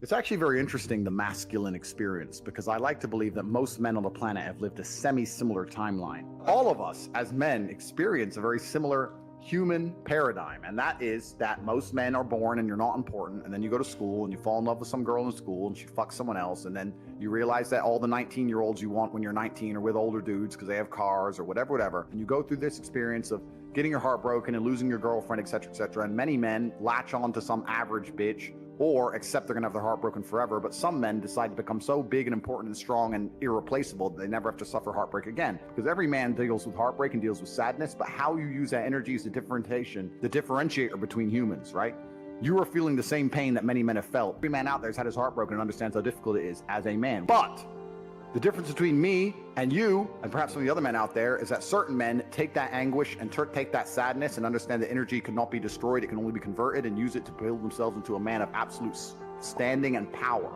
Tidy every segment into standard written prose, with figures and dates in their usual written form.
It's actually very interesting, the masculine experience, because I like to believe that most men on the planet have lived a semi-similar timeline. All of us as men experience a very similar human paradigm, and that is that most men are born and you're not important, and then you go to school and you fall in love with some girl in school and she fucks someone else, and then you realize that all the 19-year-olds you want when you're 19 are with older dudes because they have cars or whatever, and you go through this experience of getting your heart broken and losing your girlfriend, etc., and many men latch on to some average bitch or accept they're gonna have their heart broken forever. But some men decide to become so big and important and strong and irreplaceable that they never have to suffer heartbreak again, because every man deals with heartbreak and deals with sadness, but how you use that energy is the differentiator between humans, right? You are feeling the same pain that many men have felt. Every man out there has had his heart broken and understands how difficult it is as a man. But the difference between me and you, and perhaps some of the other men out there, is that certain men take that anguish and take that sadness and understand that energy cannot be destroyed, it can only be converted, and use it to build themselves into a man of absolute standing and power,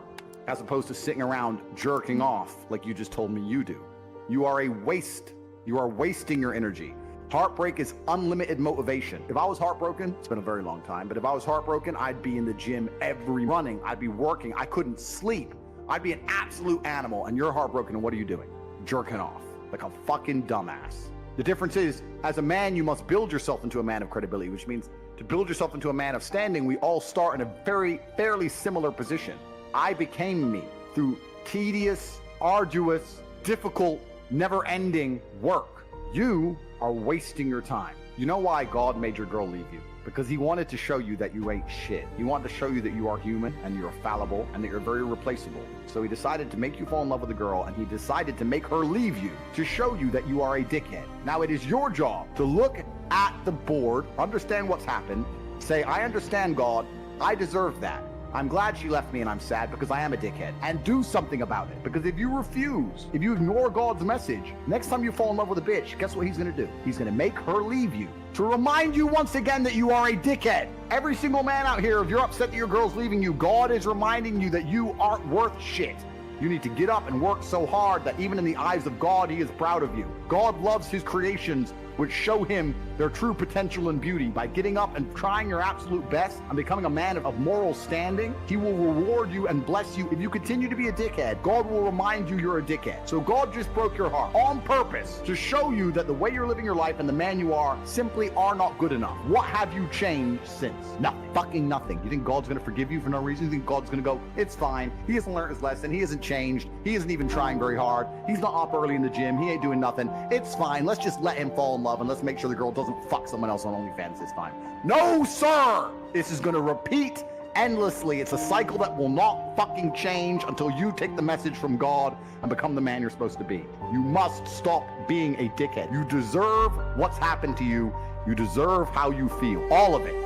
as opposed to sitting around jerking off like you just told me you do. You are a waste. You are wasting your energy. Heartbreak is unlimited motivation. If I was heartbroken, it's been a very long time, but if I was heartbroken, I'd be in the gym running, I'd be working, I couldn't sleep. I'd be an absolute animal, and you're heartbroken, and what are you doing? Jerking off like a fucking dumbass. The difference is, as a man, you must build yourself into a man of credibility, which means to build yourself into a man of standing, we all start in a fairly similar position. I became me through tedious, arduous, difficult, never-ending work. You are wasting your time. You know why God made your girl leave you? Because he wanted to show you that you ain't shit. He wanted to show you that you are human and you're fallible and that you're very replaceable. So he decided to make you fall in love with a girl, and he decided to make her leave you to show you that you are a dickhead. Now it is your job to look at the board, understand what's happened, say, I understand, God, I deserve that. I'm glad she left me and I'm sad because I am a dickhead, and do something about it. Because if you refuse, if you ignore God's message, next time you fall in love with a bitch, guess what he's gonna do? He's gonna make her leave you to remind you once again that you are a dickhead. Every single man out here, if you're upset that your girl's leaving you, God is reminding you that you aren't worth shit. You need to get up and work so hard that even in the eyes of God, he is proud of you. God loves his creations, which show him their true potential and beauty. By getting up and trying your absolute best and becoming a man of moral standing, he will reward you and bless you. If you continue to be a dickhead, God will remind you you're a dickhead. So God just broke your heart on purpose to show you that the way you're living your life and the man you are simply are not good enough. What have you changed since? Nothing. Fucking nothing. You think God's gonna forgive you for no reason? You think God's gonna go, it's fine. He hasn't learned his lesson. He hasn't changed. He isn't even trying very hard. He's not up early in the gym. He ain't doing nothing. It's fine. Let's just let him fall in love and let's make sure the girl doesn't fuck someone else on OnlyFans this time. No, sir! This is gonna repeat endlessly. It's a cycle that will not fucking change until you take the message from God and become the man you're supposed to be. You must stop being a dickhead. You deserve what's happened to you. You deserve how you feel. All of it.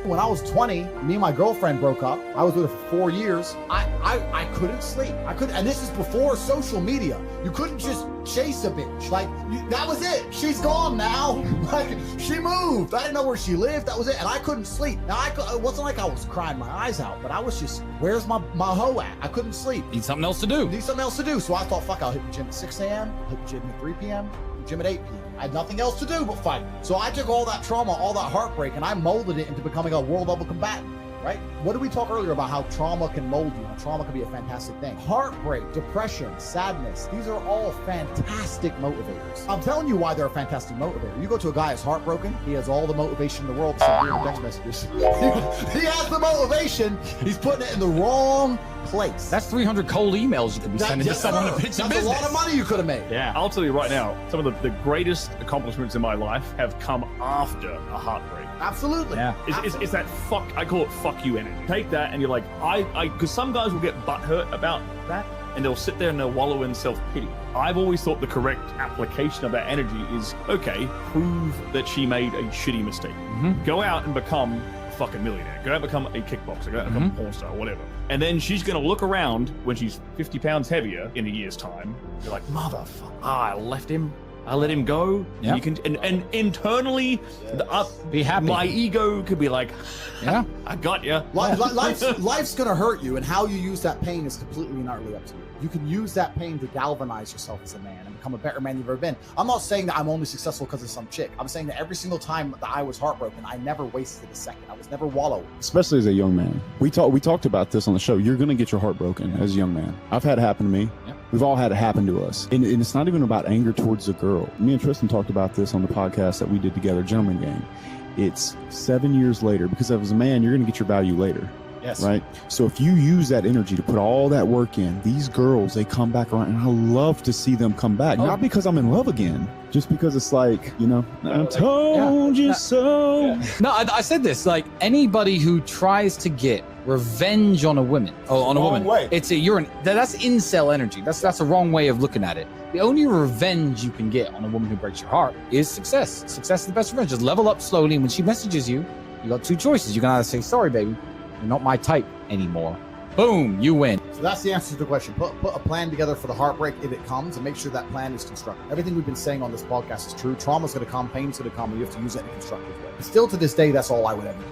When I was 20, me and my girlfriend broke up. I was with her for 4 years. I couldn't sleep. And this is before social media. You couldn't just chase a bitch. Like, that was it. She's gone now. Like, she moved. I didn't know where she lived. That was it. And I couldn't sleep. Now, it wasn't like I was crying my eyes out, but I was just, where's my hoe at? I couldn't sleep. Need something else to do. Need something else to do. So I thought, fuck, I'll hit the gym at 6 a.m., hit the gym at 3 p.m., gym at 8 p.m. I had nothing else to do but fight. So I took all that trauma, all that heartbreak, and I molded it into becoming a world level combatant, right? What did we talk earlier about how trauma can mold you? How trauma can be a fantastic thing. Heartbreak, depression, sadness, these are all fantastic motivators. I'm telling you why they're a fantastic motivator. You go to a guy who's heartbroken, he has all the motivation in the world to send weird text messages. He has the motivation, he's putting it in the wrong place. That's 300 cold emails you could be sending to someone to pitch a business. That's a lot of money you could have made. Yeah, I'll tell you right now, some of the greatest accomplishments in my life have come after a heartbreak. Absolutely. Yeah. It's that fuck, I call it fuck you energy. Take that and you're like, because some guys will get butthurt about that and they'll sit there and they'll wallow in self-pity. I've always thought the correct application of that energy is, okay, prove that she made a shitty mistake. Go out and become a fucking millionaire. Go out and become a kickboxer. Go out and become a porn star, whatever. And then she's going to look around when she's 50 pounds heavier in a year's time. You're like, motherfucker, I left him. I let him go. Yeah. You can, and internally, Be happy. my ego could be like, Yeah. I got you. Life's gonna hurt you, and how you use that pain is completely and utterly up to you. You can use that pain to galvanize yourself as a man and become a better man you've ever been. I'm not saying that I'm only successful because of some chick. I'm saying that every single time that I was heartbroken, I never wasted a second. I was never wallowing. Especially as a young man. We talked about this on the show. You're going to get your heart broken as a young man. I've had it happen to me. Yep. We've all had it happen to us. And it's not even about anger towards the girl. Me and Tristan talked about this on the podcast that we did together, Gentleman Game. It's 7 years later, because as a man, you're going to get your value later. Yes. Right. So if you use that energy to put all that work in, these girls, they come back around, and I love to see them come back. Not because I'm in love again, just because it's like, you know, I told you so. No, I said this, like anybody who tries to get revenge on a woman, on a woman, way. that's incel energy. That's a wrong way of looking at it. The only revenge you can get on a woman who breaks your heart is success. Success is the best revenge. Just level up slowly, and when she messages you, you got two choices. You can either say, sorry, baby, you're not my type anymore. Boom, you win. So that's the answer to the question. Put a plan together for the heartbreak if it comes, and make sure that plan is constructive. Everything we've been saying on this podcast is true. Trauma's going to come, pain's going to come, and you have to use it in a constructive way. But still to this day, that's all I would ever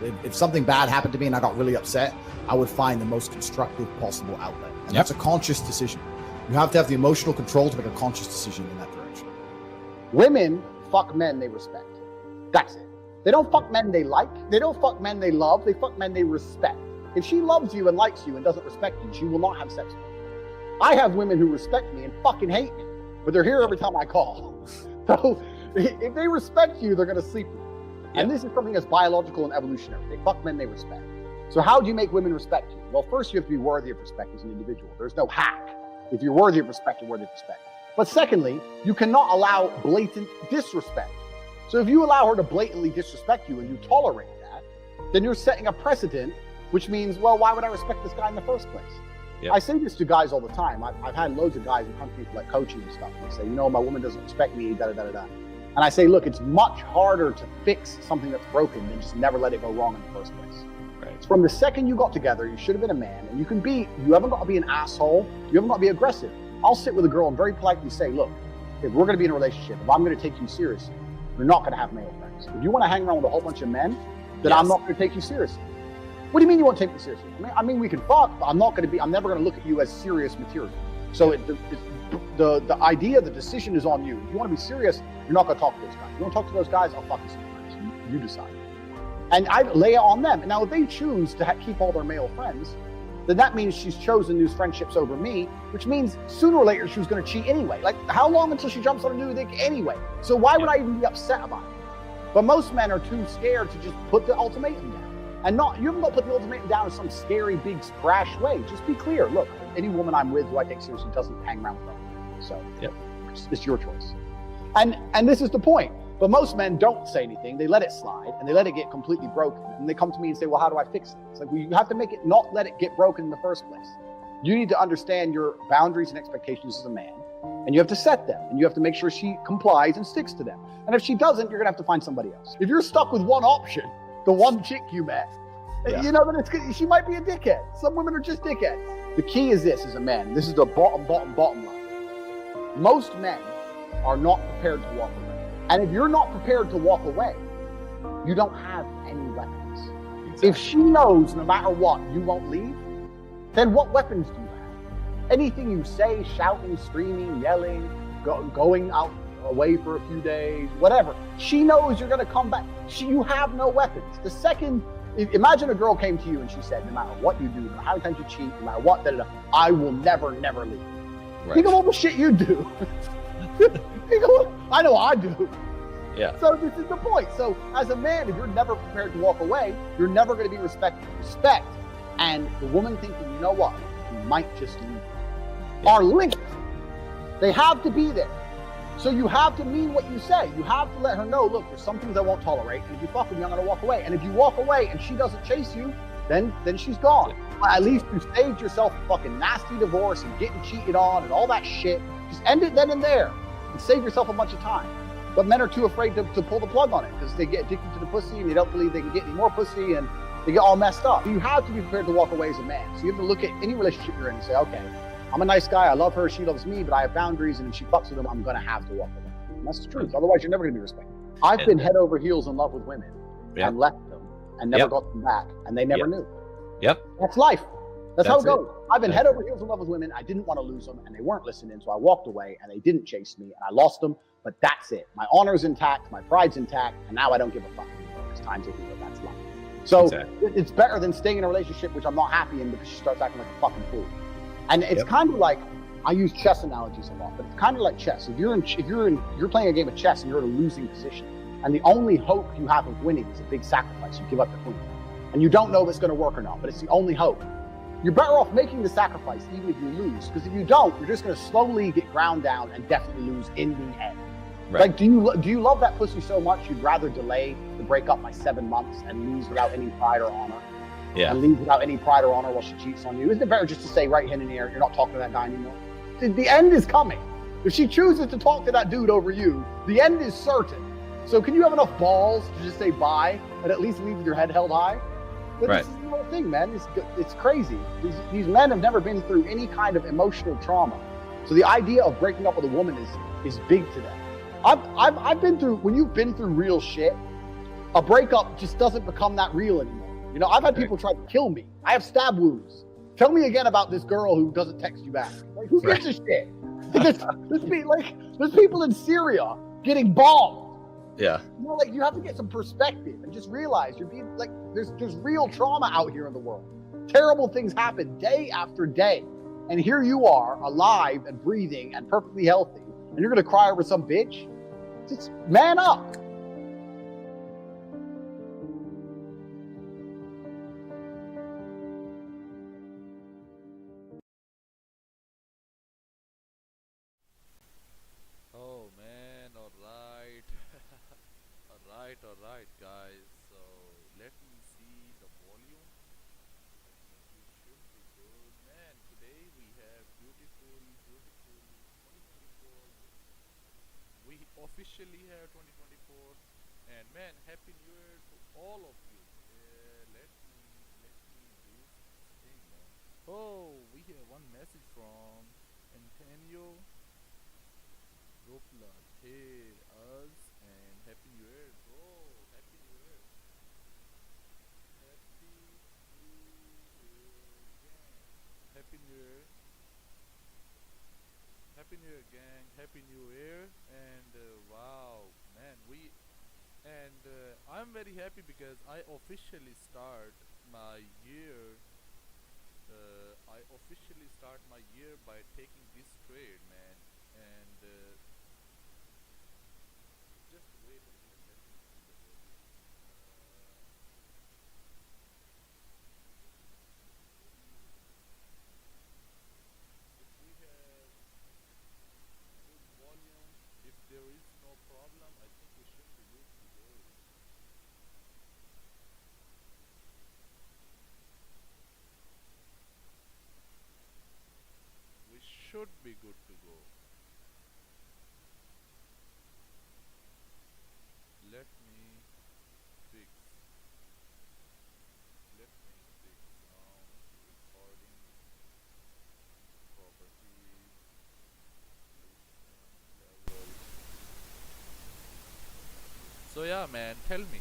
do. If something bad happened to me and I got really upset, I would find the most constructive possible outlet. And that's a conscious decision. You have to have the emotional control to make a conscious decision in that direction. Women fuck men they respect. That's it. They don't fuck men they like. They don't fuck men they love. They fuck men they respect. If she loves you and likes you and doesn't respect you, she will not have sex with you. I have women who respect me and fucking hate me, but they're here every time I call. So if they respect you, they're going to sleep with you. And this is something that's biological and evolutionary. They fuck men they respect. So how do you make women respect you? Well, first you have to be worthy of respect as an individual. There's no hack. If you're worthy of respect, you're worthy of respect. But secondly, you cannot allow blatant disrespect. So if you allow her to blatantly disrespect you and you tolerate that, then you're setting a precedent, which means, well, why would I respect this guy in the first place? Yep. I say this to guys all the time. I've had loads of guys who come to me for like coaching and stuff. And they say, you know, my woman doesn't respect me, da-da-da-da-da. And I say, look, it's much harder to fix something that's broken than just never let it go wrong in the first place. Right. From the second you got together, you should have been a man, and you haven't got to be an asshole. You haven't got to be aggressive. I'll sit with a girl and very politely say, look, if we're going to be in a relationship, if I'm going to take you seriously, you're not going to have male friends. If you want to hang around with a whole bunch of men, then I'm not going to take you seriously. What do you mean you won't take me seriously? I mean, we can fuck, but I'm never going to look at you as serious material. So the idea, the decision is on you. If you want to be serious, you're not going to talk to those guys. You want to talk to those guys, I'll fuck you sometimes. You decide. And I lay it on them. And now if they choose to keep all their male friends, then that means she's chosen these friendships over me, which means sooner or later she was going to cheat anyway. Like, how long until she jumps on a new thing anyway? So why would I even be upset about it? But most men are too scared to just put the ultimatum down. And you haven't got to put the ultimatum down in some scary, big, brash way. Just be clear. Look, any woman I'm with who I take seriously doesn't hang around with them. So it's your choice. And this is the point. But most men don't say anything. They let it slide and they let it get completely broken. And they come to me and say, well, how do I fix it? It's like, well, you have to make it not let it get broken in the first place. You need to understand your boundaries and expectations as a man, and you have to set them, and you have to make sure she complies and sticks to them. And if she doesn't, you're gonna have to find somebody else. If you're stuck with one option, the one chick you met, you know, then she might be a dickhead. Some women are just dickheads. The key is this as a man. This is the bottom line. Most men are not prepared to walk away. And if you're not prepared to walk away, you don't have any weapons. Exactly. If she knows no matter what, you won't leave, then what weapons do you have? Anything you say, shouting, screaming, yelling, going out away for a few days, whatever. She knows you're going to come back. You have no weapons. The second, imagine a girl came to you and she said, no matter what you do, no matter how many times you cheat, no matter what, I will never leave. Right. Think of all the shit you do. I know I do. Yeah. So this is the point. So as a man, if you're never prepared to walk away, you're never going to be respected. Respect and the woman thinking, you know what, you might just leave, are linked. They have to be there. So you have to mean what you say. You have to let her know, look, there's some things I won't tolerate. And if you fuck with me, I'm going to walk away. And if you walk away and she doesn't chase you, then she's gone. But at least you saved yourself a fucking nasty divorce and getting cheated on and all that shit. Just end it then and there and save yourself a bunch of time. But men are too afraid to pull the plug on it because they get addicted to the pussy and they don't believe they can get any more pussy and they get all messed up. You have to be prepared to walk away as a man. So you have to look at any relationship you're in and say, okay, I'm a nice guy, I love her, she loves me, but I have boundaries, and if she fucks with them, I'm gonna have to walk away. That's the truth. Otherwise, you're never going to be respected. I've been head over heels in love with women and left them and never got them back, and they never knew. That's life. That's how it goes. I've been head over heels in love with women. I didn't want to lose them, and they weren't listening, so I walked away, and they didn't chase me, and I lost them. But that's it. My honor's intact, my pride's intact, and now I don't give a fuck anymore. It's time to heal. That's life. So it's better than staying in a relationship which I'm not happy in because she starts acting like a fucking fool. And it's kind of like, I use chess analogies a lot, but it's kind of like chess. If you're playing a game of chess and you're in a losing position, and the only hope you have of winning is a big sacrifice, you give up the queen, and you don't know if it's going to work or not, but it's the only hope. You're better off making the sacrifice even if you lose, because if you don't, you're just going to slowly get ground down and definitely lose in the end. Like, do you love that pussy so much you'd rather delay the breakup by 7 months and lose without any pride or honor? And leave without any pride or honor while she cheats on you? Isn't it better just to say right hand in the air, you're not talking to that guy anymore? The end is coming. If she chooses to talk to that dude over you, the end is certain. So can you have enough balls to just say bye and at least leave with your head held high? But this is the whole thing, man. It's crazy. These men have never been through any kind of emotional trauma. So the idea of breaking up with a woman is big to them. I've been through, when you've been through real shit, a breakup just doesn't become that real anymore. You know, I've had people try to kill me. I have stab wounds. Tell me again about this girl who doesn't text you back. Like, who gives a shit? There's people in Syria getting bombed. You know, like, you have to get some perspective and just realize you're being like, there's real trauma out here in the world. Terrible things happen day after day. And here you are, alive and breathing and perfectly healthy. And you're going to cry over some bitch? Just man up. Oh man, alright. Alright guys, so let me see the volume. I think we should be good. Man, today we have beautiful 2024. We officially have 2024, and man, happy new year to all of you. Let me do this thing, man. Oh, we have one message from Antonio Ropla. Hey, us, and happy new year, bro. Happy new year. Happy new year gang. Happy new year. Happy new year gang. Happy new year. And wow, man, I'm very happy because I officially start my year. I officially start my year by taking this trade, man. And just wait a minute, let me see the volume. If we have good volume, if there is no problem, I think we should be good to go. We should be good to go. Let me fix sound recording properties level. So yeah, man, tell me,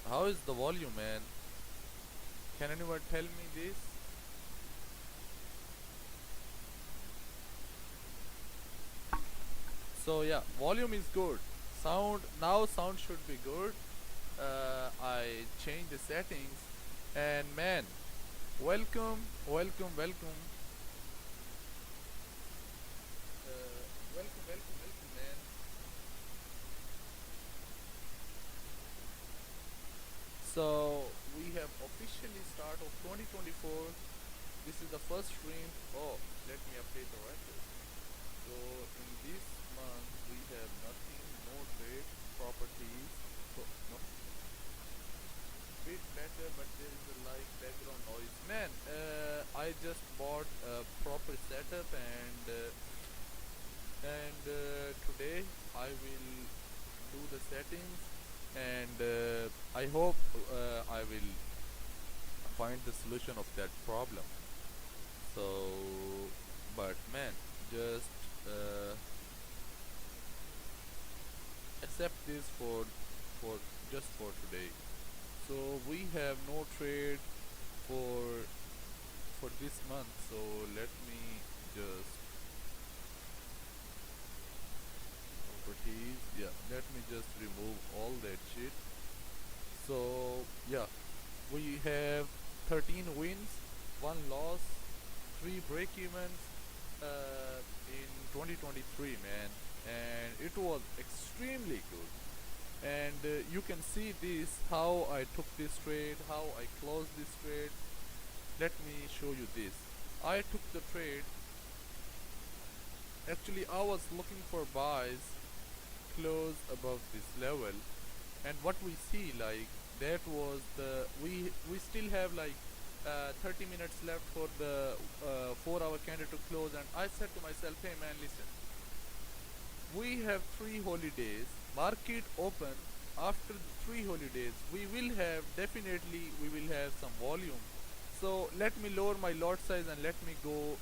how is the volume, man? Can anyone tell me this? So yeah, volume is good. Sound should be good. I changed the settings, and man, welcome. Welcome, man. So we have officially start of 2024. This is the first stream. Oh, let me update the record. So in this month we have nothing, no trade, properties. So no, bit better, but there is a like background noise. Man, I just bought a proper setup, and today I will do the settings, and I hope I will find the solution of that problem. So, but man, just uh, accept this for just for today. So we have no trade for this month. So let me just properties. Yeah, let me just remove all that shit. So yeah, we have 13 wins, 1 loss, 3 break evens in 2023, man, and it was extremely good. And you can see this, how I took this trade, how I closed this trade. Let me show you this. I took the trade. Actually, I was looking for buys close above this level, and what we see, like, that was the we still have like 30 minutes left for the 4-hour candle to close, and I said to myself, hey man, listen, we have 3 holidays, market open after the 3 holidays, we will have some volume. So let me lower my lot size and let me go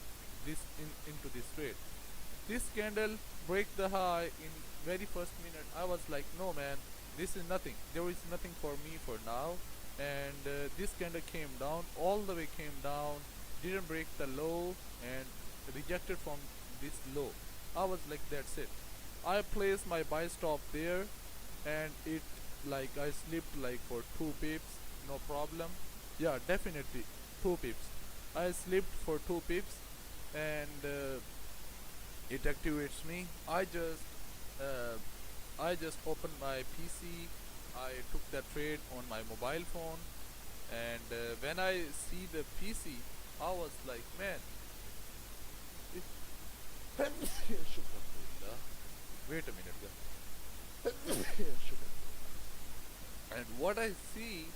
into this trade. This candle break the high in very first minute. I was like, no man, this is nothing, there is nothing for me for now. And this candle came down, all the way came down, didn't break the low and rejected from this low. I was like, that's it. I placed my buy stop there, and it, like, I slipped like for 2 pips, no problem. Yeah, definitely 2 pips. I slipped for 2 pips, and it activates me. I just opened my PC. I took that trade on my mobile phone, and when I see the PC, I was like, man, wait a minute, and what I see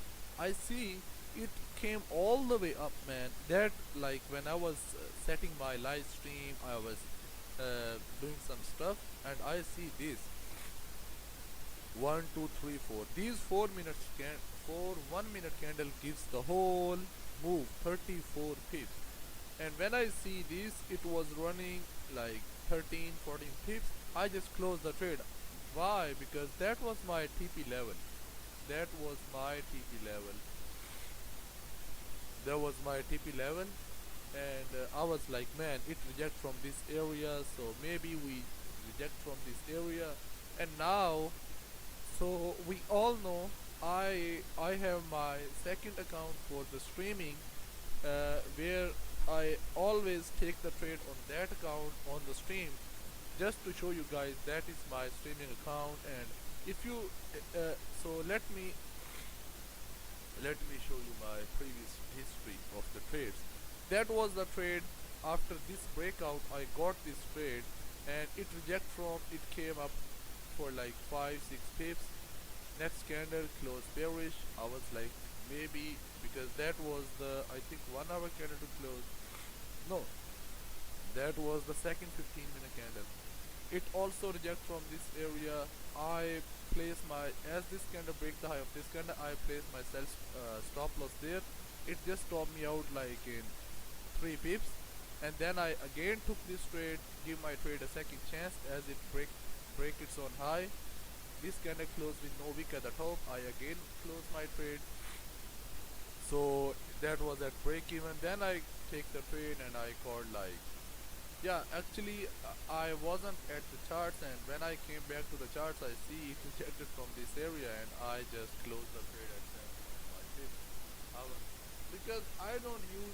it came all the way up, man. That, like, when I was setting my live stream, I was doing some stuff, and I see this 1 2 3 4, these 4 minutes 1 minute candle gives the whole move 34 pips. And when I see this, it was running like 13 14 pips. I just closed the trade. Why? Because that was my TP level. That was my TP level. And I was like, man, it reject from this area, so maybe we reject from this area. And now, so we all know I have my second account for the streaming, where I always take the trade on that account on the stream, just to show you guys that is my streaming account. And if you so let me show you my previous history of the trades. That was the trade. After this breakout, I got this trade, and it came up for like 5-6 pips. Next candle closed bearish. I was like, maybe, because that was the, I think, 1 hour candle to close. No, that was the second 15-minute candle. It also reject from this area. I place my, as this candle break the high of this candle, I place my stop loss there. It just stopped me out like in 3 pips, and then I again took this trade, give my trade a second chance as it break its own high. This candle closed with no wick at the top. I again closed my trade. So that was at break even. Then I take the trade and I called, like, yeah, actually I wasn't at the charts, and when I came back to the charts, I see it rejected from this area, and I just closed the trade at 7.5 pips. Because I don't use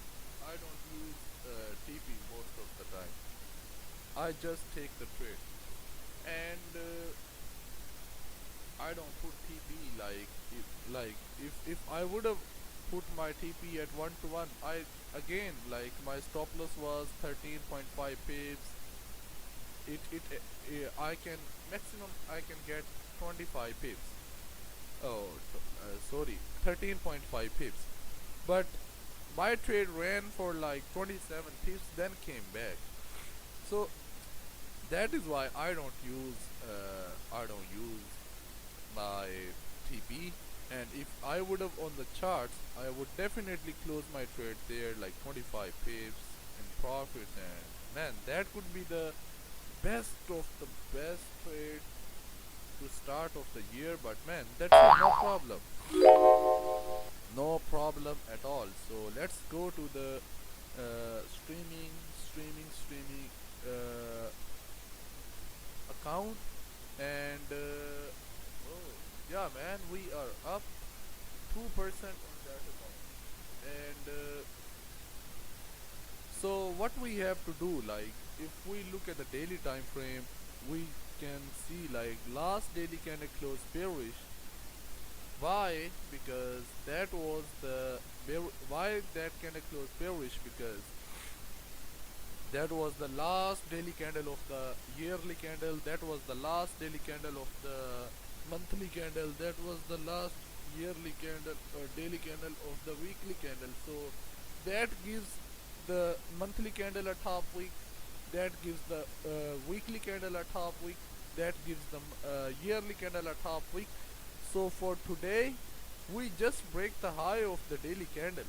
TP most of the time. I just take the trade, and I don't put TP if I would have put my TP at 1-to-1, I again, like, my stop loss was 13.5 pips. I can maximum I can get 25 pips. Oh, sorry, 13.5 pips. But my trade ran for like 27 pips, then came back. So that is why I don't use my TP. And if I would have on the charts, I would definitely close my trade there like 25 pips in profit. And man, that could be the best of the best trade to start of the year, but man, that's no problem. No problem at all. So let's go to the streaming account, and oh yeah, man, we are up 2% on that account. And so what we have to do, like if we look at the daily time frame, we can see like last daily candle closed bearish. Why? Because that was the why that candle closed bearish? Because that was the last daily candle of the yearly candle, that was the last daily candle of the monthly candle, that was the last yearly candle or daily candle of the weekly candle. So that gives the monthly candle a top week, that gives the weekly candle a top week, that gives the yearly candle a top week. So for today, we just break the high of the daily candle.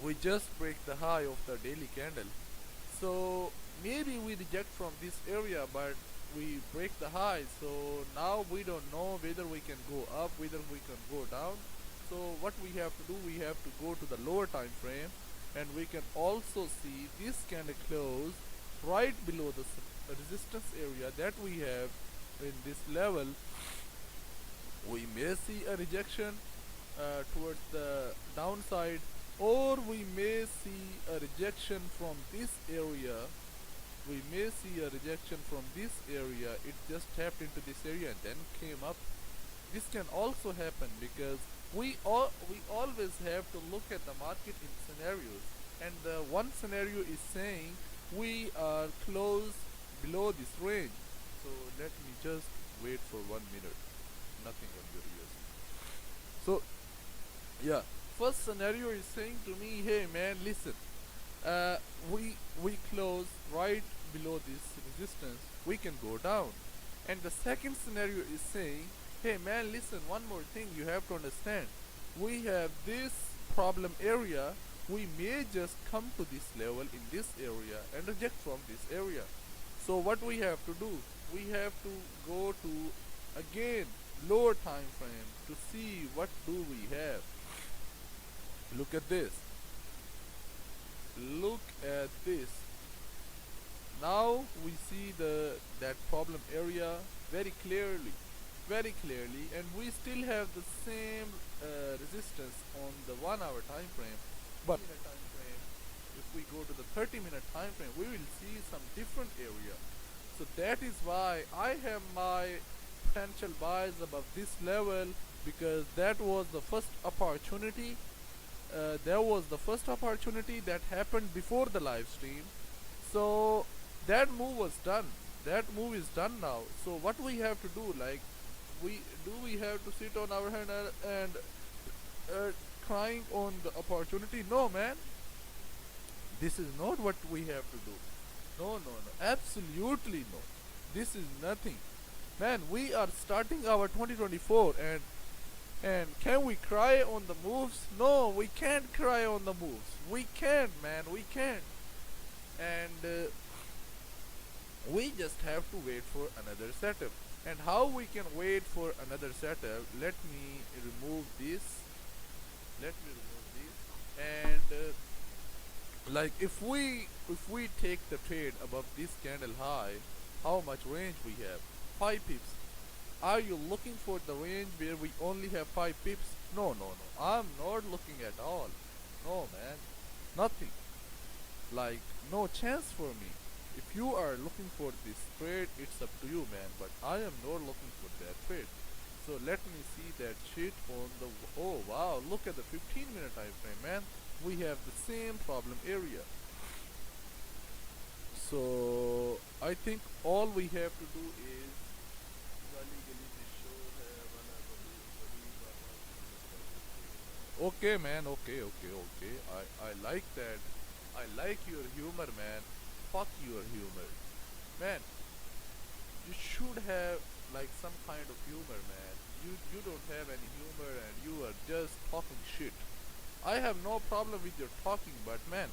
We just break the high of the daily candle. So maybe we reject from this area, but we break the high. So now we don't know whether we can go up, whether we can go down. So what we have to do, we have to go to the lower time frame, and we can also see this candle close right below the resistance area that we have in this level. We may see a rejection towards the downside, or we may see a rejection from this area. We may see a rejection from this area. It just tapped into this area and then came up. This can also happen because we always have to look at the market in scenarios, and the one scenario is saying we are close below this range. So let me just wait for 1 minute. Nothing on your ears. So yeah, first scenario is saying to me, hey man, listen, we close right below this resistance, we can go down. And the second scenario is saying, hey man, listen, one more thing you have to understand, we have this problem area, we may just come to this level in this area and reject from this area. So what we have to do, we have to go to again lower time frame to see what do we have. Look at this. Look at this. Now we see that problem area very clearly, and we still have the same resistance on the 1 hour time frame. But if we go to the 30-minute time frame, we will see some different area. So that is why I have my potential buys above this level, because that was the first opportunity. There was the first opportunity that happened before the live stream. So that move was done. That move is done now. So what we have to do, like, we have to sit on our hand and crying on the opportunity? No, man. This is not what we have to do. No, absolutely no. This is nothing. Man, we are starting our 2024, and can we cry on the moves? No, we can't cry on the moves. We can't, man, we can't. And we just have to wait for another setup. And how we can wait for another setup? Let me remove this. And like if we take the trade above this candle high, how much range we have? 5 pips. Are you looking for the range where we only have 5 pips? No. I'm not looking at all. No, man. Nothing. Like, no chance for me. If you are looking for this trade, it's up to you, man. But I am not looking for that trade. So let me see that shit on the... Oh, wow. Look at the 15-minute time frame, man. We have the same problem area. So I think all we have to do is... Okay, man. Okay. I like that. I like your humor, man. Fuck your humor. Man, you should have like some kind of humor, man. You don't have any humor and you are just talking shit. I have no problem with your talking, but man,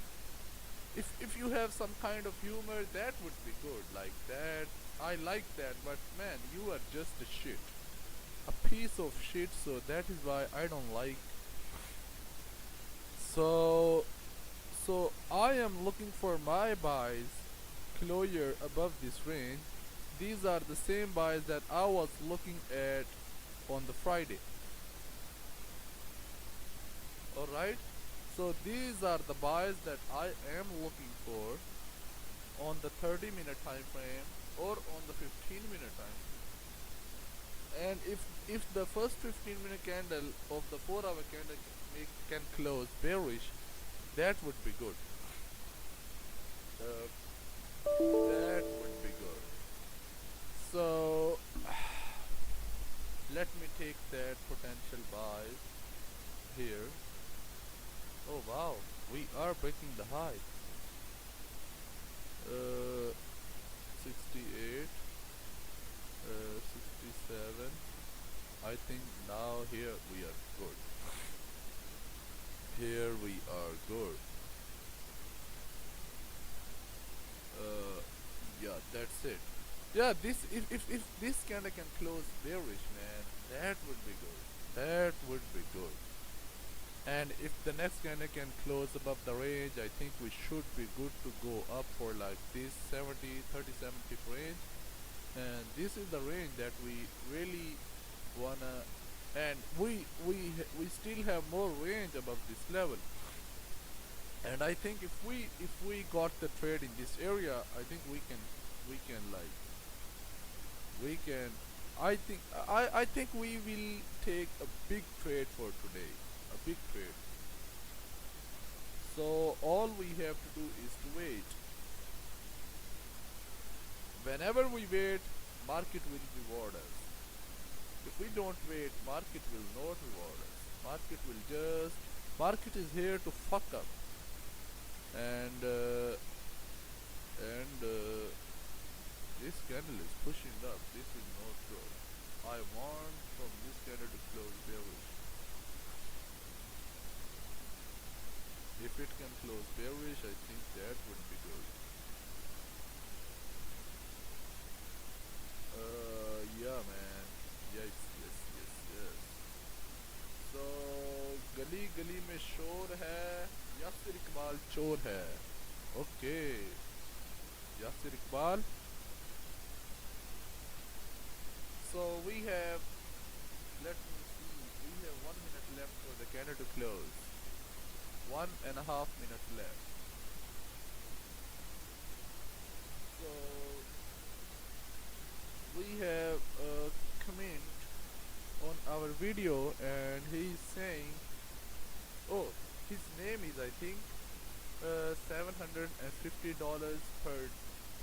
if you have some kind of humor, that would be good. Like that, I like that. But man, you are just a shit, a piece of shit. So that is why I don't like. So I am looking for my buys closure above this range. These are the same buys that I was looking at on the Friday. Alright, so these are the buys that I am looking for on the 30-minute time frame or on the 15-minute time frame. And if the first 15-minute candle of the 4-hour candle can close bearish, that would be good. That would be good. So let me take that potential buys here. Oh wow, we are breaking the high. 68, 67. I think now here we are good. Here we are good. Yeah, that's it. Yeah, this if this candle can close bearish, man, that would be good. That would be good. And if the next candle can close above the range, I think we should be good to go up for like this 70, 30, 70 range. And this is the range that we really wanna, and we still have more range above this level. And I think if we got the trade in this area, I think we can I think we will take a big trade for today. A big trade. So all we have to do is to wait. Whenever we wait, market will reward us. If we don't wait, market will not reward us. Market is here to fuck up. And this candle is pushing up. This is not good. I want from this candle to close bearish. If it can close bearish, I think that would be good. Yeah, man. Yes. So, गली गली में शोर है, यासिर इकबाल चोर है. Okay, Yasir Iqbal. So we have, let me see, we have 1 minute left for the candle to close. 1.5 minutes left. So we have a comment on our video, and he's saying, oh, his name is, I think, $750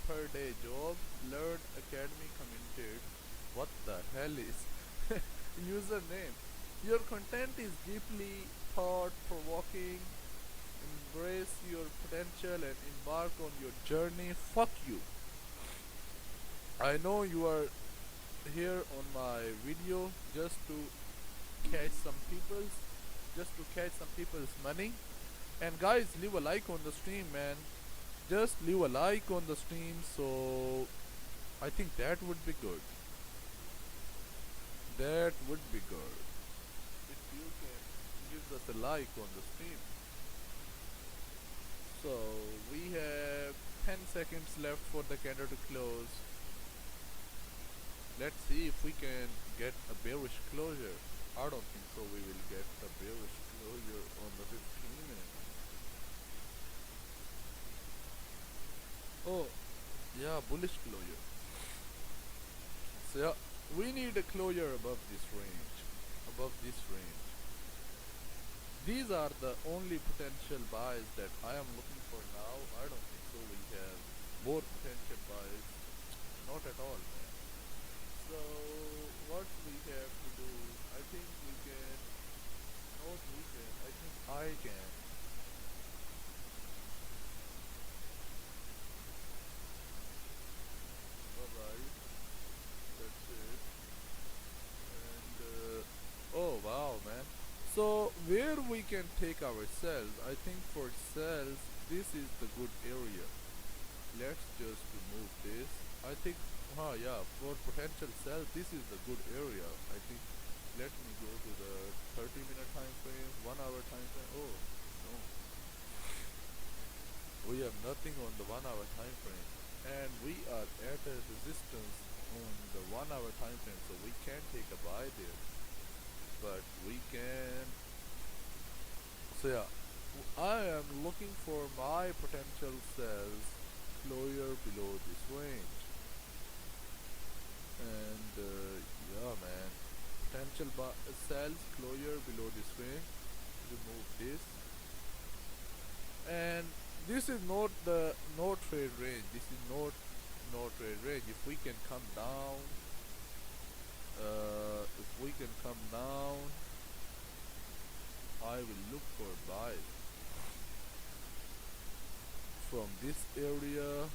per day job. Learn Academy commented. What the hell is username? Your content is deeply thought-provoking. Embrace your potential and embark on your journey. Fuck you. I know you are here on my video just to catch some people's money. And guys, leave a like on the stream, man. Just leave a like on the stream. So I think that would be good. That would be good if you can give us a like on the stream. So we have 10 seconds left for the candle to close. Let's see if we can get a bearish closure. I don't think so we will get a bearish closure on the 15 minutes. Oh, yeah, bullish closure. So yeah, we need a closure above this range. These are the only potential buys that I am looking for now. I don't think so we have more potential buys. Not at all, man. So what we have to do, I think we can, not we can, I think I can. Alright, that's it. And oh wow, man. So where we can take our cells, I think for cells, this is the good area. Let's just remove this. I think, yeah, for potential cells, this is the good area. I think, let me go to the 30-minute time frame, 1 hour time frame. Oh, no. We have nothing on the 1 hour time frame. And we are at a resistance on the 1 hour time frame, so we can't take a buy there. But we can. So yeah, I am looking for my potential cells closer below this range. And yeah, man, potential cells closer below this range. Remove this. And this is not the no trade range. This is not no trade range. If we can come down, I will look for buys from this area,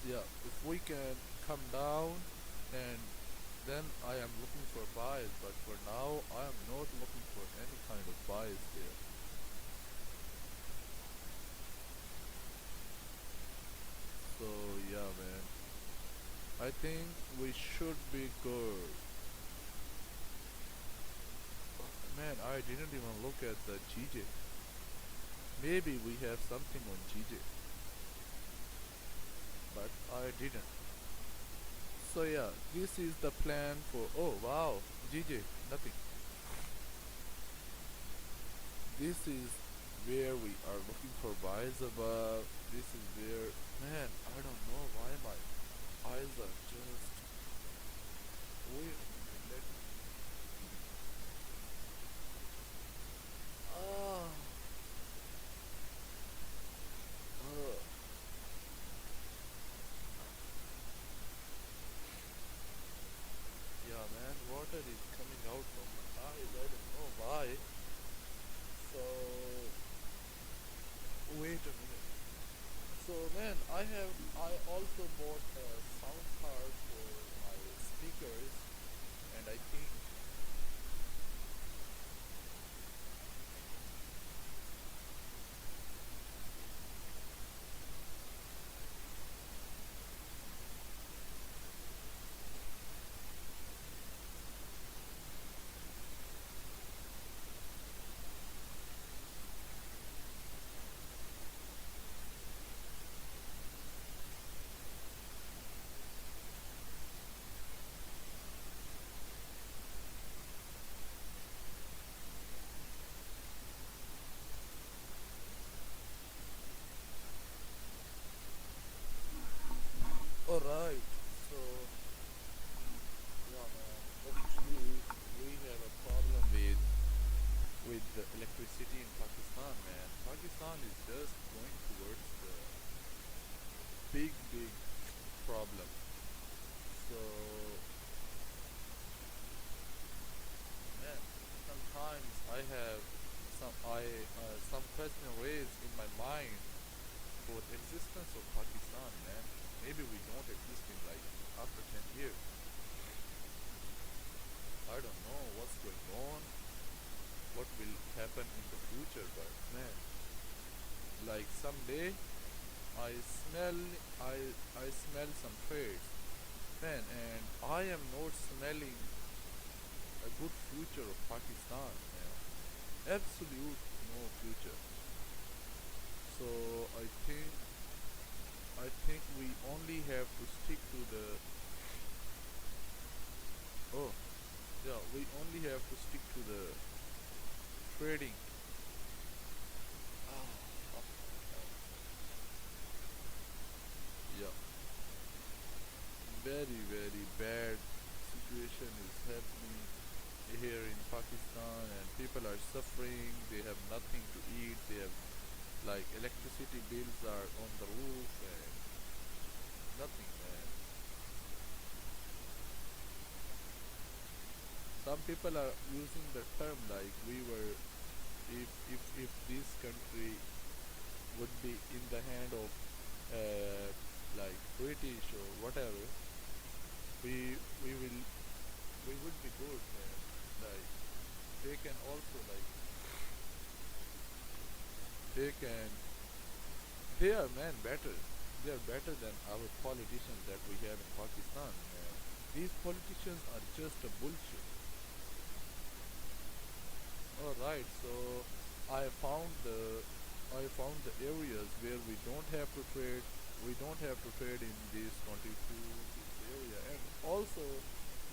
yeah, if we can come down, and then I am looking for buys, but for now I am not looking for any kind of buys there. So yeah, man, I think we should be good. Man, I didn't even look at the GJ. Maybe we have something on GJ, but I didn't. So yeah, this is the plan for, oh wow, GJ, nothing. This is where we are looking for buys above. This is where, man, I don't know why my eyes are just, wait a minute, let me, yeah, man, water is coming out from my eyes, I don't know why. So, wait a minute. So man, I also bought a sound card for my speakers, and I think alright, so yeah man, actually we have a problem with the electricity in Pakistan, man. Pakistan is just going towards the big problem. So man, sometimes I have some question raised in my mind for the existence of Pakistan, man. Maybe we don't exist in like after 10 years. I don't know what's going on, what will happen in the future, but man, like someday I smell some trades, man, and I am not smelling a good future of Pakistan, man. Absolute no future. So I think we only have to stick to the, oh yeah, we only have to stick to the trading. Yeah, very bad situation is happening here in Pakistan, and people are suffering. They have nothing to eat. They have like electricity bills are on the roof and nothing, man. Some people are using the term like we were, if this country would be in the hand of like British or whatever, we would be good, man. Like they can also like they are man better. They are better than our politicians that we have in Pakistan, man. These politicians are just a bullshit. Alright, so I found the areas where we don't have to trade. We don't have to trade in this 22 this area. And also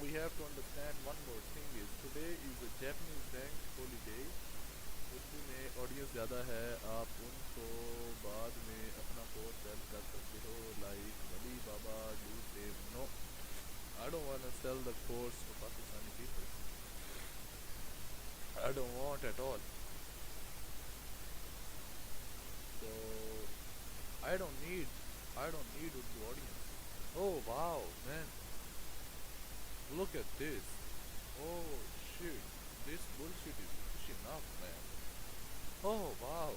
we have to understand one more thing is today is a Japanese bank holiday. Urdu में audience ज़्यादा है, आप उनको बाद में अपना course cell कर सकते हो like Alibaba do save no I don't want to sell the course to Pakistani people. I don't want at all. So I don't need Urdu audience. Oh wow, man. Look at this. Oh shit. This bullshit is pushing up, man. Oh wow.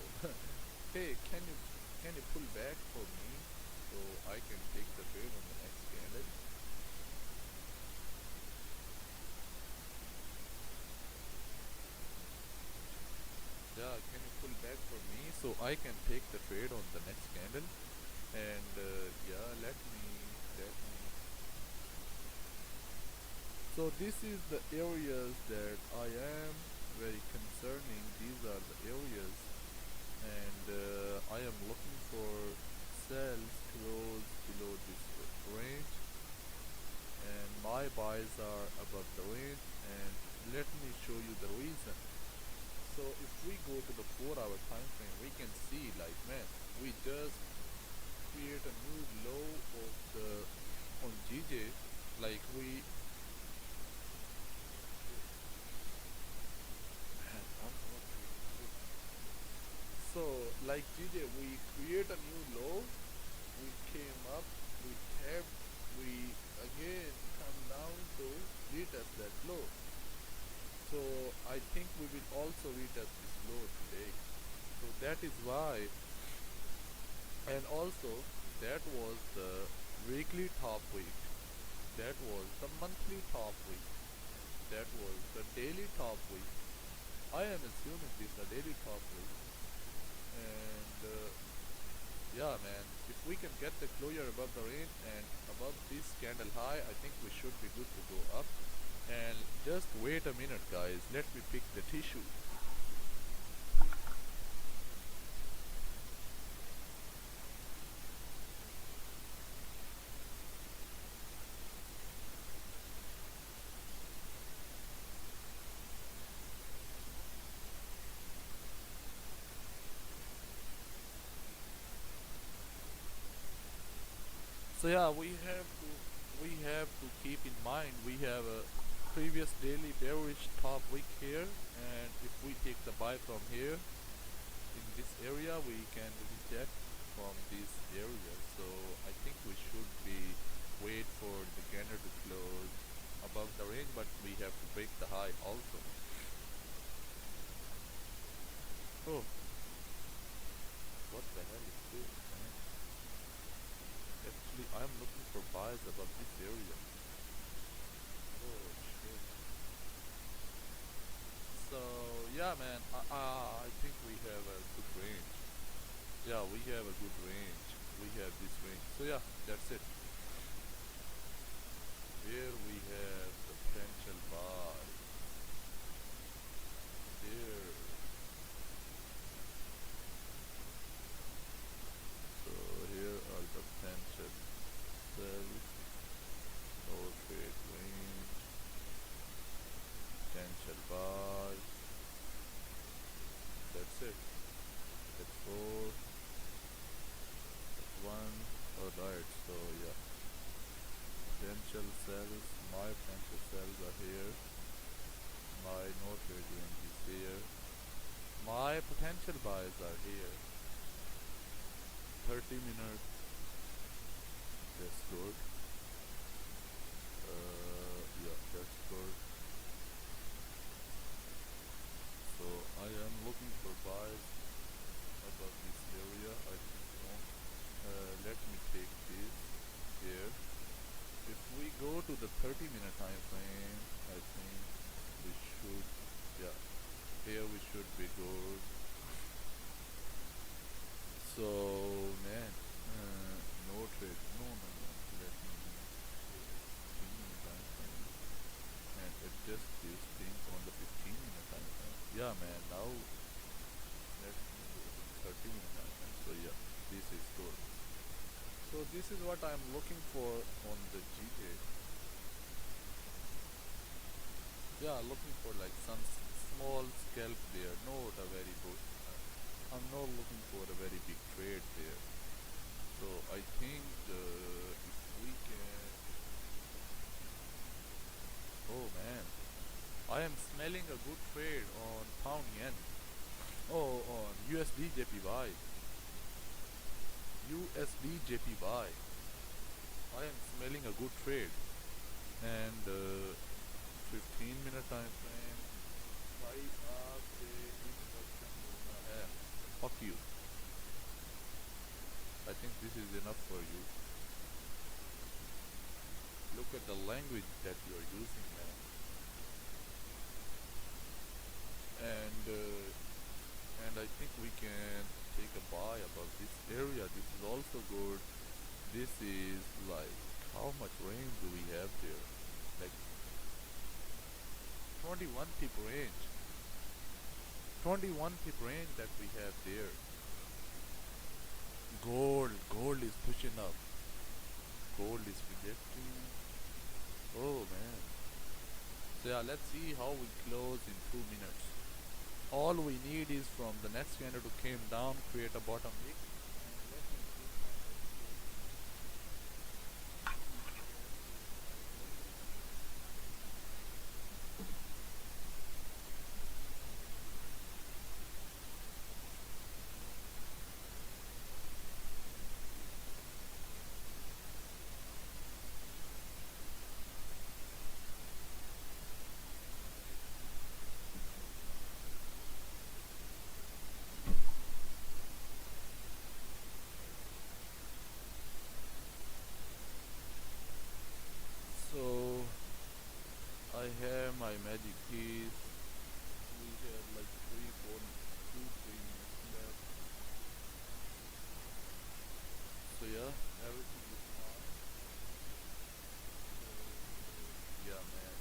Hey, can you pull back for me so I can take the trade on the next candle? Yeah, can you pull back for me so I can take the trade on the next candle? And yeah, let me. So this is the areas that I am very concerning. These are the areas, and I am looking for sells close below this range, and my buys are above the range. And let me show you the reason. So if we go to the 4-hour time frame, we can see like man, we just create a new low of the on GJ, like we. So like GJ, we create a new low, we came up, we tapped, we again come down to retest that low. So I think we will also retest this low today. So that is why, and also that was the weekly top week, that was the monthly top week, that was the daily top week. I am assuming this is a daily top week. And yeah man, if we can get the closure above the range and above this candle high, I think we should be good to go up. And just wait a minute guys, let me pick the tissue. So yeah, we have to keep in mind we have a previous daily bearish top week here, and if we take the buy from here in this area, we can reject from this area. So I think we should be wait for the candle to close above the range, but we have to break the high also. Oh, what the hell is this, man? Actually, I'm looking for buys above this area. Oh shit. So yeah, man, I think we have a good range. Yeah, we have a good range. We have this range. So yeah, that's it. Here we have the potential buy. Here. So here are the potential sells, low trade range, potential buys. That's it. That's 4. That's 1. Alright, so yeah. Potential sells, my potential sells are here. My no trade range is here. My potential buys are here. 30 minutes. That's good. Yeah, that's good. So I am looking for buys above this area. I think no. Let me take this. go to the 30-minute time frame, I think we should, yeah, here we should be good. So, man, no trade, no, let me 15-minute time frame and adjust this thing on the 15-minute time frame. Yeah, man, now let me go to 30-minute time frame. So, yeah, this is good. So, this is what I'm looking for on the GJ. Yeah, looking for like some small scalp there, not a very good. I'm not looking for a very big trade there. So I think if we can. Oh man, I am smelling a good trade on pound yen. Oh, on USD JPY. USD JPY. I am smelling a good trade. And 15-minute time frame. भाई आपसे instruction होना है. Fuck you. I think this is enough for you. Look at the language that you are using, man. And I think we can take a buy above this area. This is also good. This is like, how much range do we have there? Like 21 pip range. 21 pip range that we have there. Gold is pushing up. Gold is rejecting. Oh man. So yeah, let's see how we close in 2 minutes. All we need is from the next candle to came down, create a bottom wick. So I have my magic keys. We have like 3 minutes left. So yeah, everything is fine. Yeah, man.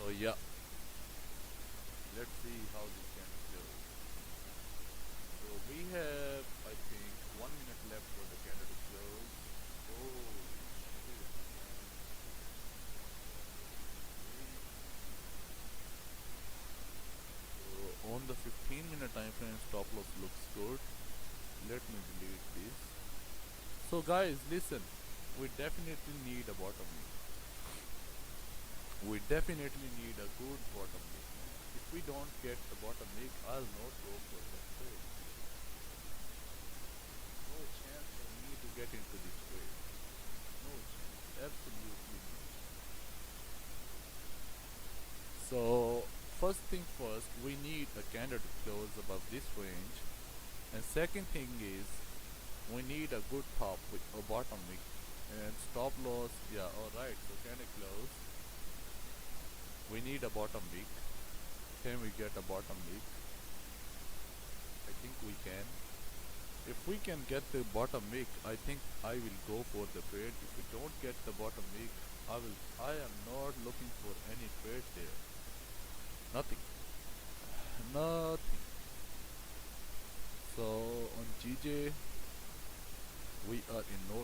So yeah, let's see how this can go. So we have, I think, 1 minute left for the candle to close. Oh shit, man. So on the 15-minute time frame, stop loss looks good. Let me delete this. So guys, listen, we definitely need a bottom wick. We definitely need a good bottom wick. If we don't get the bottom wick, I'll not go for that trade. No chance for me to get into this trade. No chance. Absolutely no. So first thing first, we need a candle to close above this range. And second thing is, we need a good top with a bottom wick. And stop loss, yeah, alright, so candle close. We need a bottom wick. Can we get a bottom wick? I think we can. If we can get the bottom wick, I think I will go for the trade. If we don't get the bottom wick, I am not looking for any trade there. Nothing. Nothing. So on GJ, we are in no